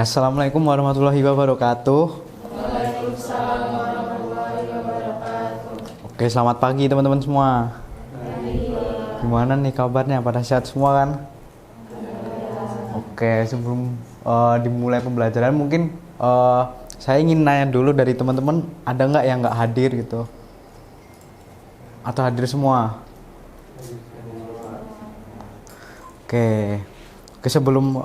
Assalamualaikum warahmatullahi wabarakatuh. Waalaikumsalam warahmatullahi wabarakatuh. Oke, selamat pagi teman-teman semua. Gimana nih kabarnya? Pada sehat semua kan? Oke, sebelum dimulai pembelajaran mungkin saya ingin nanya dulu dari teman-teman, ada nggak yang nggak hadir gitu? Atau hadir semua? Oke, sebelum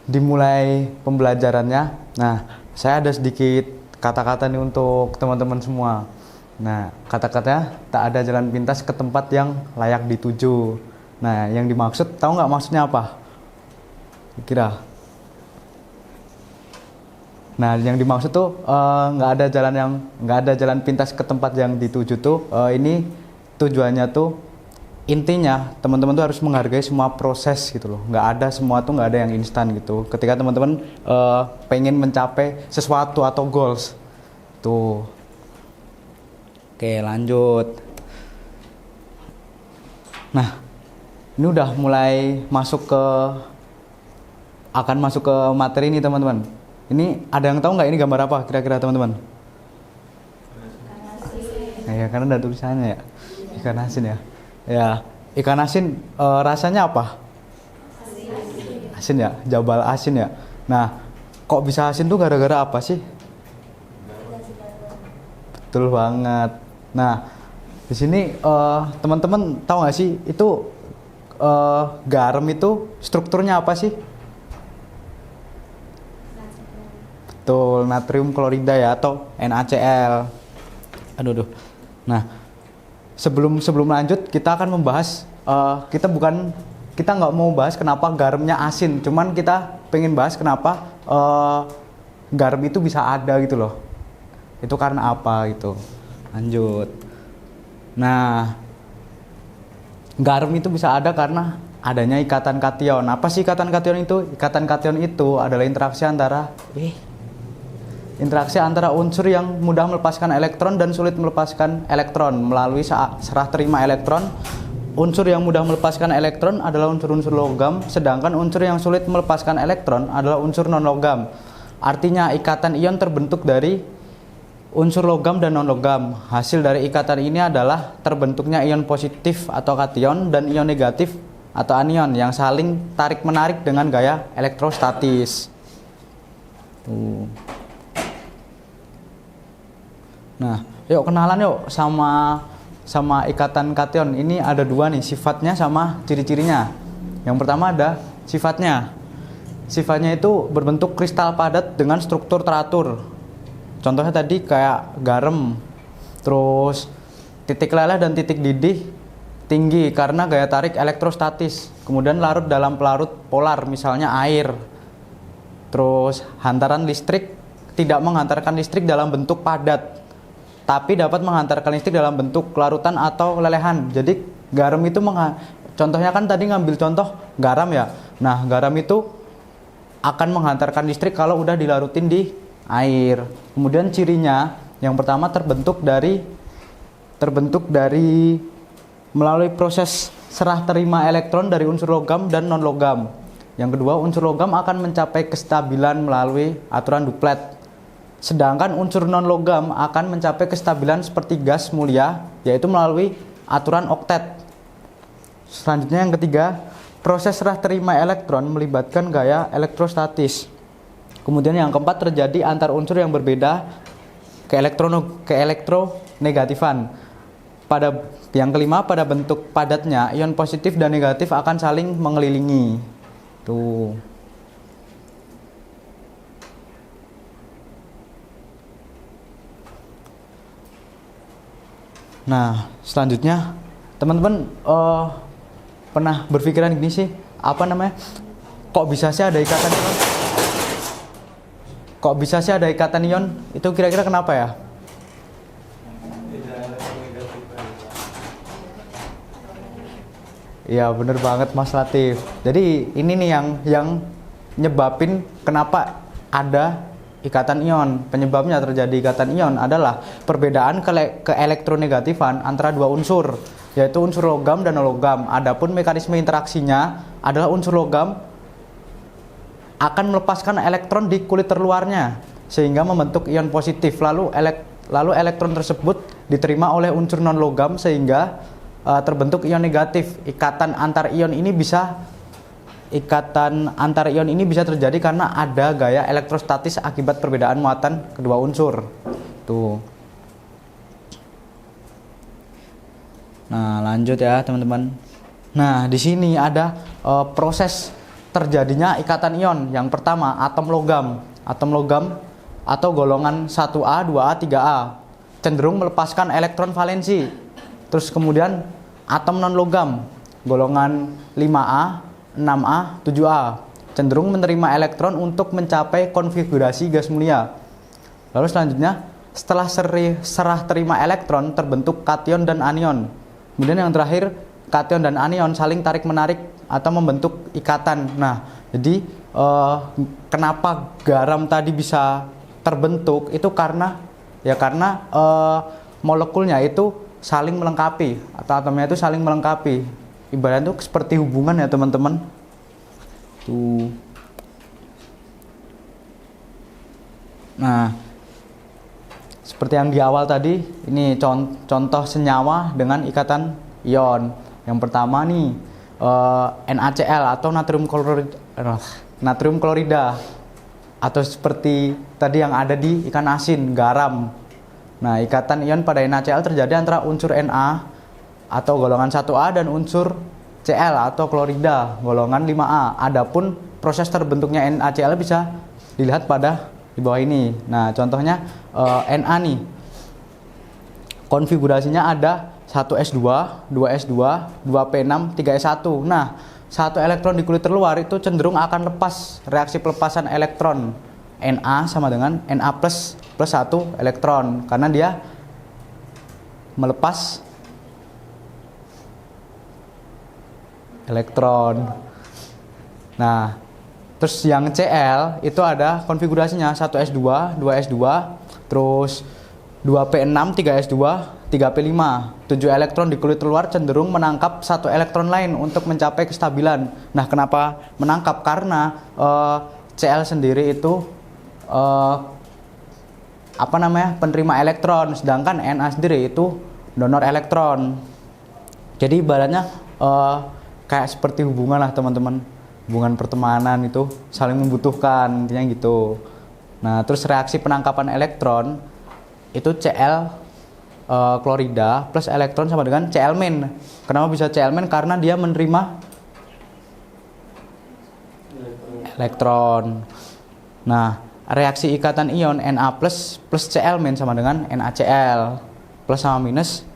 dimulai pembelajarannya, nah saya ada sedikit kata-kata nih untuk teman-teman semua. Nah, kata-katanya tak ada jalan pintas ke tempat yang layak dituju. Nah, yang dimaksud, tahu nggak maksudnya apa? Kira? Nah, yang dimaksud tuh nggak ada jalan pintas ke tempat yang dituju tuh. Ini tujuannya tuh intinya teman-teman tuh harus menghargai semua proses gitu loh. Semua tuh nggak ada yang instan gitu. Ketika teman-teman pengen mencapai sesuatu atau goals tuh. Oke, lanjut. Nah, ini udah mulai akan masuk ke materi nih teman-teman. Ini ada yang tahu nggak ini gambar apa kira-kira teman-teman? Nah, ya karena ada tulisannya ya, ikan asin ya. Ya, ikan asin rasanya apa? Asin ya, jabal asin ya. Nah, kok bisa asin tuh gara-gara apa sih? Betul banget. Nah, di sini teman-teman tahu nggak sih itu garam itu strukturnya apa sih? Betul, natrium klorida ya atau NaCl. Aduh. Nah, sebelum lanjut kita akan membahas kita nggak mau bahas kenapa garamnya asin, cuman kita pengen bahas kenapa garam itu bisa ada gitu loh. Itu karena apa gitu. Lanjut. Nah, garam itu bisa ada karena adanya ikatan kation. Apa sih ikatan kation itu? Ikatan kation itu adalah interaksi antara unsur yang mudah melepaskan elektron dan sulit melepaskan elektron melalui serah terima elektron. Unsur yang mudah melepaskan elektron adalah unsur-unsur logam, sedangkan unsur yang sulit melepaskan elektron adalah unsur non-logam. Artinya ikatan ion terbentuk dari unsur logam dan non-logam. Hasil dari ikatan ini adalah terbentuknya ion positif atau kation dan ion negatif atau anion yang saling tarik-menarik dengan gaya elektrostatis. Nah, yuk kenalan yuk sama ikatan kation. Ini ada dua nih, sifatnya sama ciri-cirinya. Yang pertama ada sifatnya. Sifatnya itu berbentuk kristal padat dengan struktur teratur. Contohnya tadi kayak garam, terus titik leleh dan titik didih tinggi karena gaya tarik elektrostatis. Kemudian larut dalam pelarut polar, misalnya air. Terus hantaran listrik tidak menghantarkan listrik dalam bentuk padat, tapi dapat menghantarkan listrik dalam bentuk larutan atau lelehan. Jadi garam itu contohnya kan tadi ngambil contoh garam ya. Nah, garam itu akan menghantarkan listrik kalau udah dilarutin di air. Kemudian cirinya yang pertama terbentuk dari melalui proses serah terima elektron dari unsur logam dan non logam. Yang kedua, unsur logam akan mencapai kestabilan melalui aturan Duplet. Sedangkan unsur non logam akan mencapai kestabilan seperti gas mulia, yaitu melalui aturan oktet. Selanjutnya yang ketiga, proses serah terima elektron melibatkan gaya elektrostatis. Kemudian yang keempat, terjadi antar unsur yang berbeda ke elektronegatifan. Pada yang kelima, pada bentuk padatnya ion positif dan negatif akan saling mengelilingi. Tuh. Nah, selanjutnya teman-teman pernah berpikiran gini sih, kok bisa sih ada ikatan ion? Kok bisa sih ada ikatan ion? Itu kira-kira kenapa ya? Iya, bener banget Mas Latif. Jadi ini nih yang nyebabin kenapa ada ikatan ion. Penyebabnya terjadi ikatan ion adalah perbedaan keelektronegatifan antara dua unsur, yaitu unsur logam dan non logam. Adapun mekanisme interaksinya adalah unsur logam akan melepaskan elektron di kulit terluarnya sehingga membentuk ion positif. Lalu elektron tersebut diterima oleh unsur non logam sehingga terbentuk ion negatif. Ikatan antar ion ini bisa terjadi karena ada gaya elektrostatis akibat perbedaan muatan kedua unsur. Tuh. Nah, lanjut ya, teman-teman. Nah, di sini ada proses terjadinya ikatan ion. Yang pertama, atom logam. Atom logam atau golongan 1A, 2A, 3A cenderung melepaskan elektron valensi. Terus kemudian atom non logam, golongan 5A, 6A, 7A cenderung menerima elektron untuk mencapai konfigurasi gas mulia. Lalu selanjutnya, setelah serah terima elektron terbentuk kation dan anion. Kemudian yang terakhir, kation dan anion saling tarik menarik atau membentuk ikatan. Nah, jadi kenapa garam tadi bisa terbentuk itu karena molekulnya itu saling melengkapi atau atomnya itu saling melengkapi. Ibaratnya itu seperti hubungan ya, teman-teman. Tuh. Nah, seperti yang di awal tadi, ini contoh senyawa dengan ikatan ion. Yang pertama nih, NaCl atau natrium klorida, atau seperti tadi yang ada di ikan asin, garam. Nah, ikatan ion pada NaCl terjadi antara unsur Na atau golongan 1A dan unsur Cl atau klorida golongan 5A. Adapun proses terbentuknya NaCl bisa dilihat di bawah ini. Nah, contohnya Na nih. Konfigurasinya ada 1s2, 2s2, 2p6, 3s1. Nah, satu elektron di kulit terluar itu cenderung akan lepas. Reaksi pelepasan elektron Na sama dengan Na plus 1 elektron karena dia melepas elektron. Nah, terus yang Cl itu ada konfigurasinya 1s2, 2s2, terus 2p6, 3s2, 3p5. 7 elektron di kulit luar cenderung menangkap satu elektron lain untuk mencapai kestabilan. Nah, kenapa menangkap? Karena Cl sendiri itu penerima elektron, sedangkan Na sendiri itu donor elektron. Jadi ibaratnya kayak seperti hubungan lah, teman-teman. Hubungan pertemanan itu saling membutuhkan, intinya gitu. Nah, terus reaksi penangkapan elektron itu Cl klorida plus elektron sama dengan Cl-. Kenapa bisa Cl-? Karena dia menerima elektron. Nah, reaksi ikatan ion Na plus Cl- sama dengan NaCl. Plus sama minus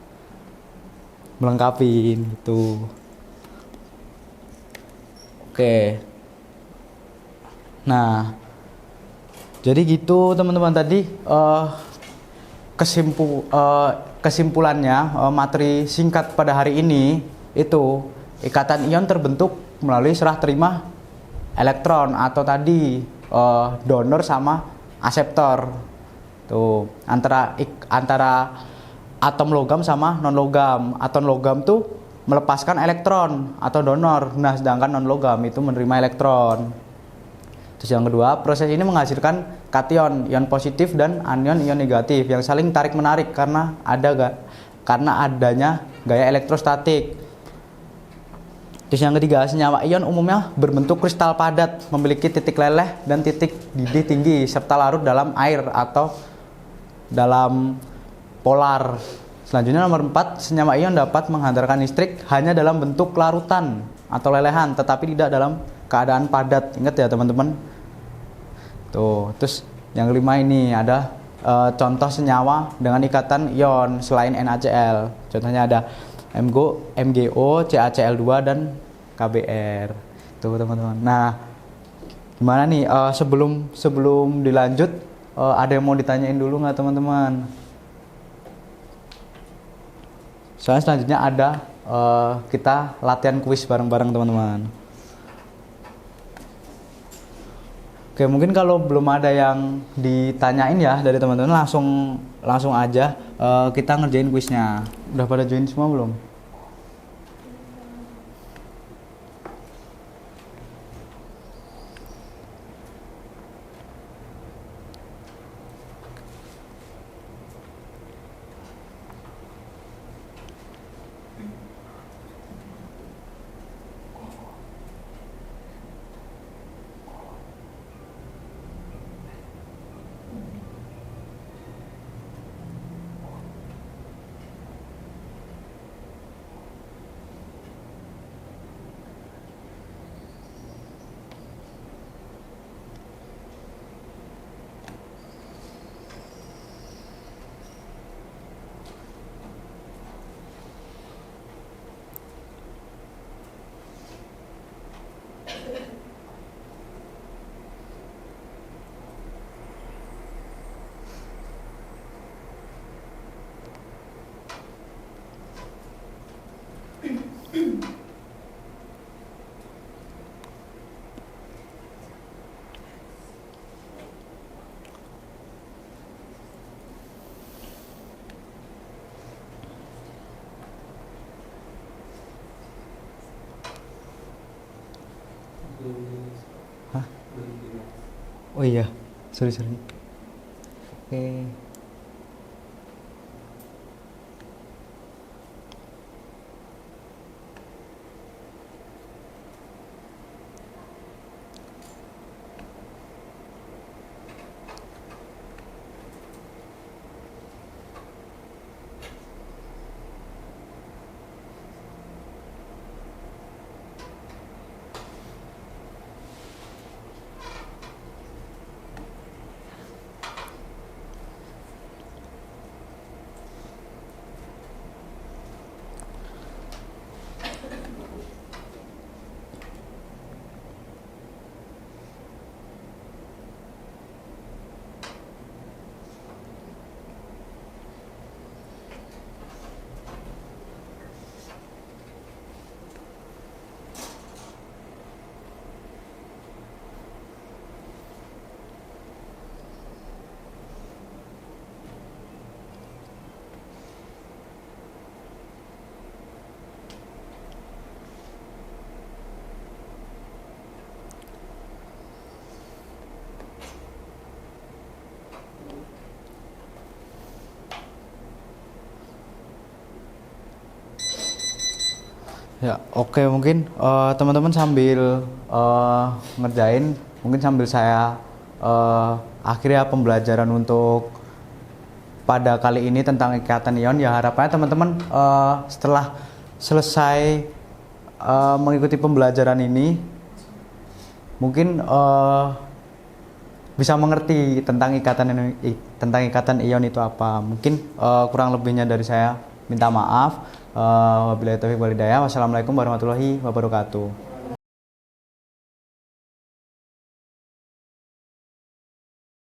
melengkapi gitu. Oke. Nah, jadi gitu teman-teman tadi kesimpulannya materi singkat pada hari ini itu ikatan ion terbentuk melalui serah terima elektron atau tadi donor sama aseptor. Tuh, antara atom logam sama non logam. Atom logam tuh melepaskan elektron atau donor. Nah, sedangkan non logam itu menerima elektron. Terus yang kedua, proses ini menghasilkan kation, ion positif dan anion, ion negatif yang saling tarik menarik karena adanya gaya elektrostatik. Terus yang ketiga, senyawa ion umumnya berbentuk kristal padat, memiliki titik leleh dan titik didih tinggi serta larut dalam air atau dalam polar. Selanjutnya nomor 4, senyawa ion dapat menghantarkan listrik hanya dalam bentuk larutan atau lelehan tetapi tidak dalam keadaan padat. Ingat ya, teman-teman. Tuh, terus yang kelima ini ada contoh senyawa dengan ikatan ion selain NaCl. Contohnya ada MgO, CaCl2 dan KBr. Tuh, teman-teman. Nah, gimana nih sebelum dilanjut ada yang mau ditanyain dulu nggak, teman-teman? Soalnya selanjutnya ada kita latihan kuis bareng-bareng, teman-teman. Oke, mungkin kalau belum ada yang ditanyain ya dari teman-teman, langsung aja kita ngerjain kuisnya. Udah pada join semua belum? Hah? Oh iya, sorry. Oke. Ya, oke, mungkin teman-teman sambil ngerjain, mungkin sambil saya akhirnya pembelajaran untuk pada kali ini tentang ikatan ion. Ya harapannya teman-teman setelah selesai mengikuti pembelajaran ini, mungkin bisa mengerti tentang ikatan ion itu apa. Mungkin kurang lebihnya dari saya minta maaf. Wabillahi taufiq wal hidayah. Wassalamualaikum warahmatullahi wabarakatuh.